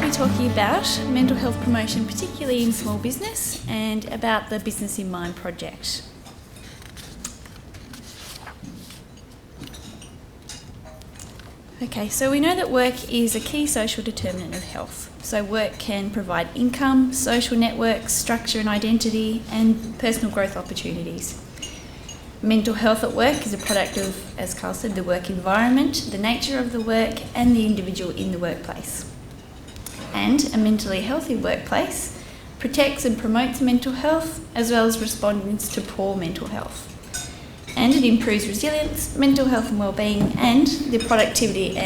be talking about mental health promotion, particularly in small business, and about the Business in Mind project. Okay, so we know that work is a key social determinant of health. So work can provide income, social networks, structure and identity, and personal growth opportunities. Mental health at work is a product of, as Carl said, the work environment, the nature of the work, and the individual in the workplace. And a mentally healthy workplace protects and promotes mental health, as well as respondents to poor mental health. And it improves resilience, mental health and wellbeing, and the productivity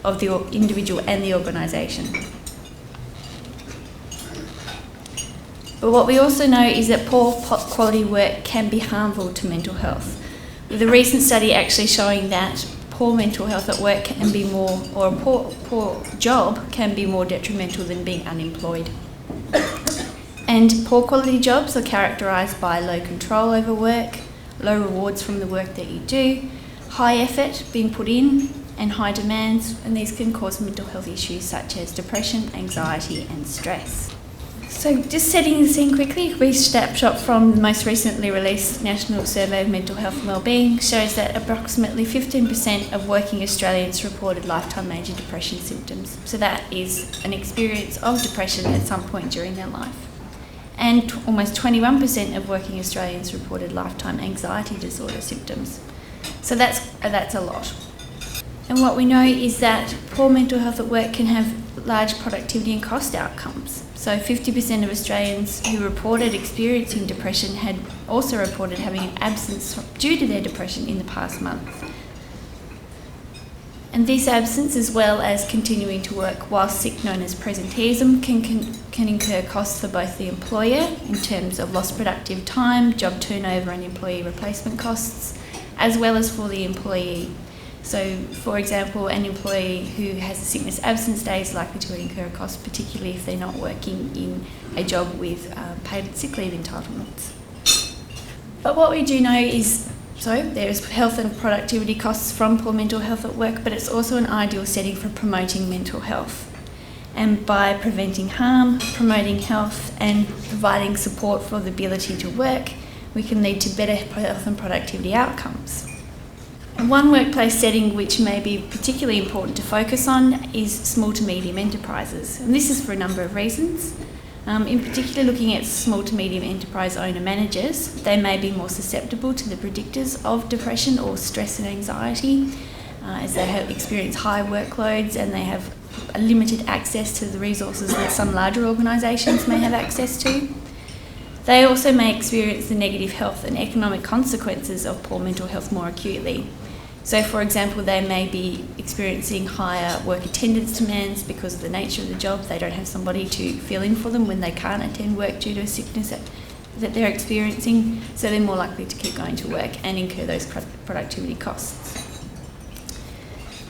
of the individual and the organisation. But what we also know is that poor quality work can be harmful to mental health, with a recent study actually showing that poor mental health at work can be more, or a poor job can be more detrimental than being unemployed. And poor quality jobs are characterised by low control over work, low rewards from the work that you do, high effort being put in, and high demands, and these can cause mental health issues such as depression, anxiety and stress. So just setting the scene quickly, a brief snapshot from the most recently released National Survey of Mental Health and Wellbeing shows that approximately 15% of working Australians reported lifetime major depression symptoms. So that is an experience of depression at some point during their life. And almost 21% of working Australians reported lifetime anxiety disorder symptoms. So that's a lot. And what we know is that poor mental health at work can have large productivity and cost outcomes. So 50% of Australians who reported experiencing depression had also reported having an absence due to their depression in the past month. And this absence, as well as continuing to work while sick, known as presenteeism, can incur costs for both the employer in terms of lost productive time, job turnover and employee replacement costs, as well as for the employee. So, for example, an employee who has a sickness absence day is likely to incur a cost, particularly if they're not working in a job with paid sick leave entitlements. But what we do know is, so there's health and productivity costs from poor mental health at work, but it's also an ideal setting for promoting mental health. And by preventing harm, promoting health and providing support for the ability to work, we can lead to better health and productivity outcomes. And one workplace setting which may be particularly important to focus on is small to medium enterprises. And this is for a number of reasons. In particular, looking at small to medium enterprise owner-managers, they may be more susceptible to the predictors of depression or stress and anxiety, as they have experienced high workloads and they have a limited access to the resources that some larger organisations may have access to. They also may experience the negative health and economic consequences of poor mental health more acutely. So, for example, they may be experiencing higher work attendance demands because of the nature of the job. They don't have somebody to fill in for them when they can't attend work due to a sickness that they're experiencing, so they're more likely to keep going to work and incur those productivity costs.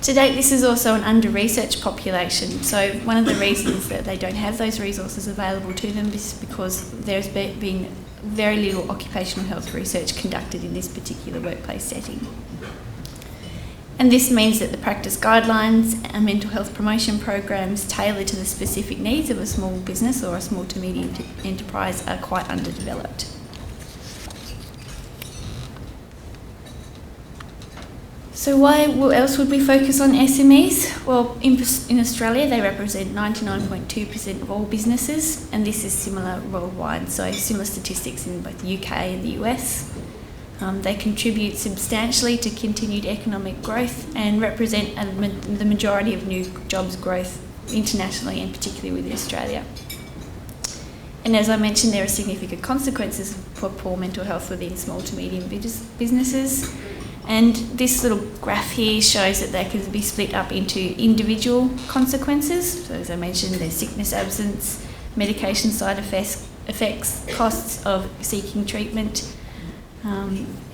To date, this is also an under-researched population, so one of the reasons that they don't have those resources available to them is because there's been very little occupational health research conducted in this particular workplace setting. And this means that the practice guidelines and mental health promotion programs tailored to the specific needs of a small business or a small to medium enterprise are quite underdeveloped. So why else would we focus on SMEs? Well, in Australia they represent 99.2% of all businesses, and this is similar worldwide, so similar statistics in both the UK and the US. They contribute substantially to continued economic growth and represent the majority of new jobs growth internationally and particularly within Australia. And as I mentioned, there are significant consequences for poor mental health within small to medium businesses. And this little graph here shows that they can be split up into individual consequences. So as I mentioned, there's sickness absence, medication side effects, costs of seeking treatment.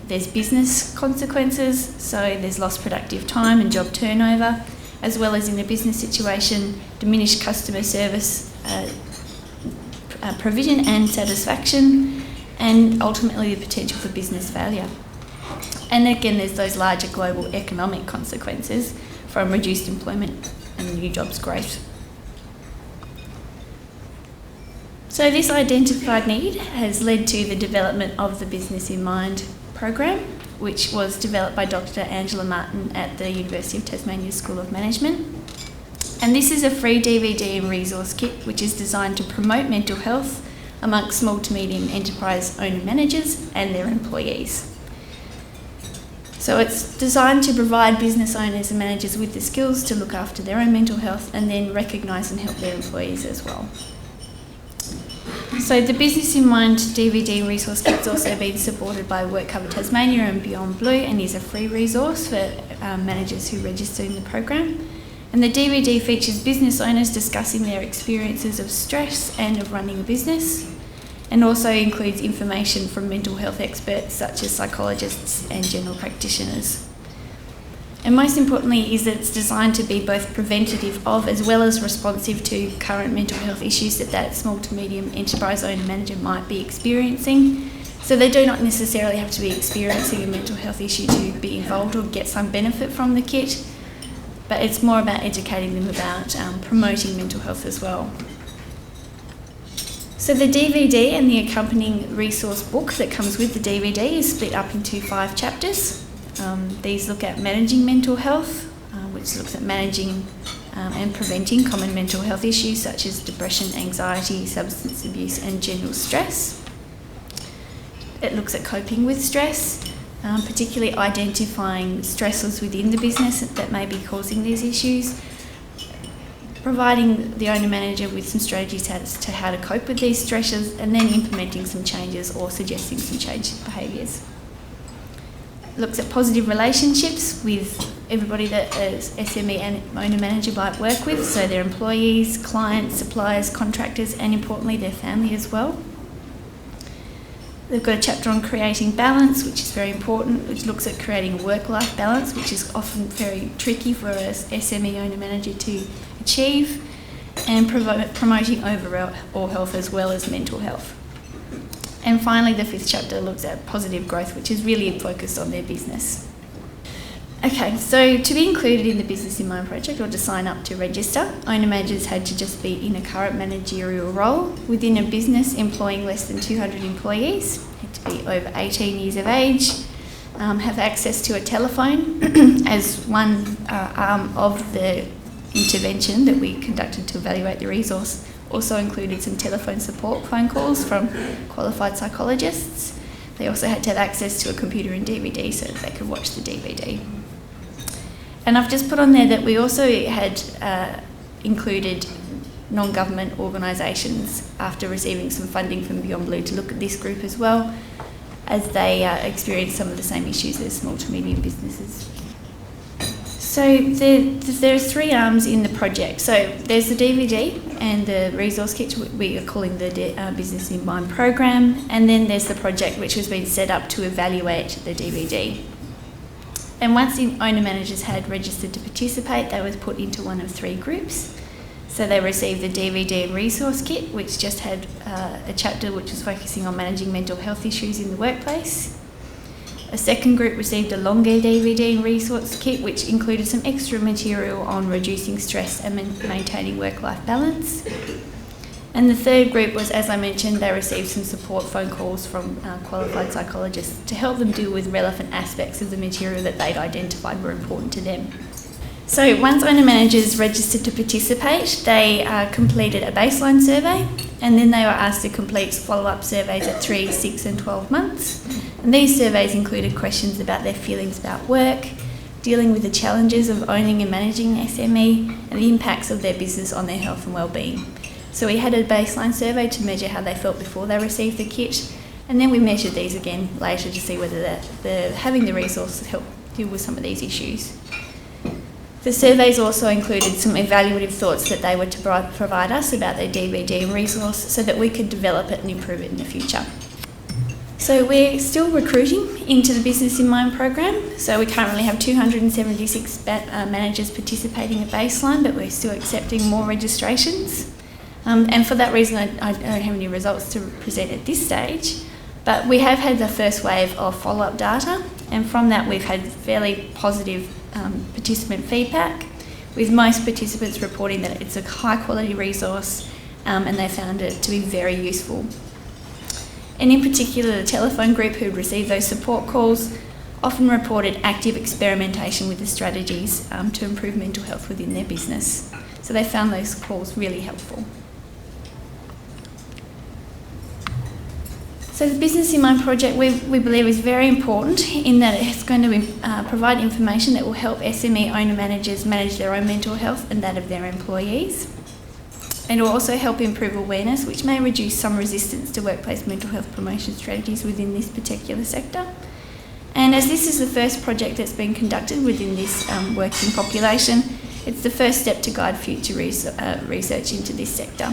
There's business consequences, so there's lost productive time and job turnover, as well as in a business situation, diminished customer service provision and satisfaction, and ultimately the potential for business failure. And again, there's those larger global economic consequences from reduced employment and new jobs growth. So this identified need has led to the development of the Business in Mind program, which was developed by Dr. Angela Martin at the University of Tasmania School of Management. And this is a free DVD and resource kit which is designed to promote mental health amongst small to medium enterprise owner managers and their employees. So it's designed to provide business owners and managers with the skills to look after their own mental health and then recognise and help their employees as well. So the Business in Mind DVD and resource kit has also been supported by WorkCover Tasmania and Beyond Blue and is a free resource for managers who register in the program. And the DVD features business owners discussing their experiences of stress and of running a business, and also includes information from mental health experts such as psychologists and general practitioners. And most importantly is that it's designed to be both preventative of as well as responsive to current mental health issues that small to medium enterprise owner manager might be experiencing. So they do not necessarily have to be experiencing a mental health issue to be involved or get some benefit from the kit, but it's more about educating them about promoting mental health as well. So the DVD and the accompanying resource book that comes with the DVD is split up into 5 chapters. These look at managing mental health, which looks at managing and preventing common mental health issues such as depression, anxiety, substance abuse and general stress. It looks at coping with stress, particularly identifying stressors within the business that may be causing these issues, providing the owner-manager with some strategies as to how to cope with these stressors, and then implementing some changes or suggesting some changed behaviours. It looks at positive relationships with everybody that an SME and owner-manager might work with, so their employees, clients, suppliers, contractors, and importantly their family as well. They've got a chapter on creating balance, which is very important, which looks at creating a work-life balance, which is often very tricky for a SME owner-manager to achieve, and promoting overall health as well as mental health. And finally, the 5th chapter looks at positive growth, which is really focused on their business. Okay, so to be included in the Business in Mind project or to sign up to register, owner managers had to just be in a current managerial role within a business employing less than 200 employees, had to be over 18 years of age, have access to a telephone as one arm of the intervention that we conducted to evaluate the resource. Also included some telephone support phone calls from qualified psychologists. They also had to have access to a computer and DVD so that they could watch the DVD. And I've just put on there that we also had included non-government organisations after receiving some funding from Beyond Blue to look at this group as well, as they experience some of the same issues as small to medium businesses. So there's 3 arms in the project. So there's the DVD and the resource kit, we are calling the Business in Mind program, and then there's the project which has been set up to evaluate the DVD. And once the owner managers had registered to participate, they were put into one of 3 groups. So they received the DVD and resource kit, which just had a chapter which was focusing on managing mental health issues in the workplace. A second group received a longer DVD and resource kit, which included some extra material on reducing stress and maintaining work-life balance. And the third group was, as I mentioned, they received some support phone calls from qualified psychologists to help them deal with relevant aspects of the material that they'd identified were important to them. So once owner managers registered to participate, they completed a baseline survey, and then they were asked to complete follow-up surveys at 3, 6 and 12 months. And these surveys included questions about their feelings about work, dealing with the challenges of owning and managing SME, and the impacts of their business on their health and well-being. So we had a baseline survey to measure how they felt before they received the kit, and then we measured these again later to see whether having the resources helped deal with some of these issues. The surveys also included some evaluative thoughts that they were to provide us about their DVD and resource so that we could develop it and improve it in the future. So we're still recruiting into the Business in Mind program. So we currently have 276 managers participating at baseline, but we're still accepting more registrations. And for that reason, I don't have any results to present at this stage. But we have had the first wave of follow-up data, and from that we've had fairly positive participant feedback, with most participants reporting that it's a high-quality resource and they found it to be very useful. And in particular, the telephone group who received those support calls often reported active experimentation with the strategies to improve mental health within their business. So they found those calls really helpful. So the Business in Mind project we believe is very important in that it's going to provide information that will help SME owner-managers manage their own mental health and that of their employees. And it will also help improve awareness, which may reduce some resistance to workplace mental health promotion strategies within this particular sector. And as this is the first project that's been conducted within this working population, it's the first step to guide future research into this sector.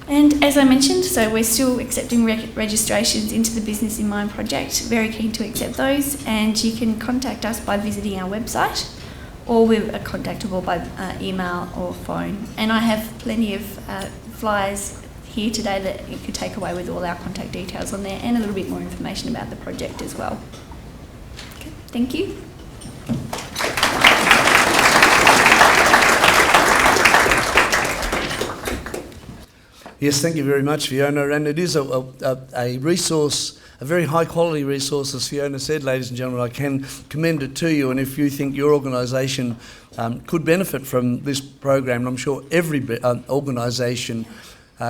And as I mentioned, so we're still accepting registrations into the Business in Mind project, very keen to accept those, and you can contact us by visiting our website, or we're contactable by email or phone. And I have plenty of flyers here today that you could take away with all our contact details on there and a little bit more information about the project as well. Okay, thank you. Yes, thank you very much, Fiona. And it is a resource, a very high quality resource, as Fiona said, ladies and gentlemen. I can commend it to you, and if you think your organisation could benefit from this program, and I'm sure every organisation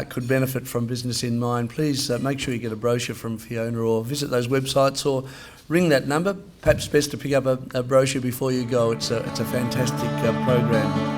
could benefit from Business in Mind, please make sure you get a brochure from Fiona or visit those websites or ring that number. Perhaps best to pick up a brochure before you go. It's a fantastic program.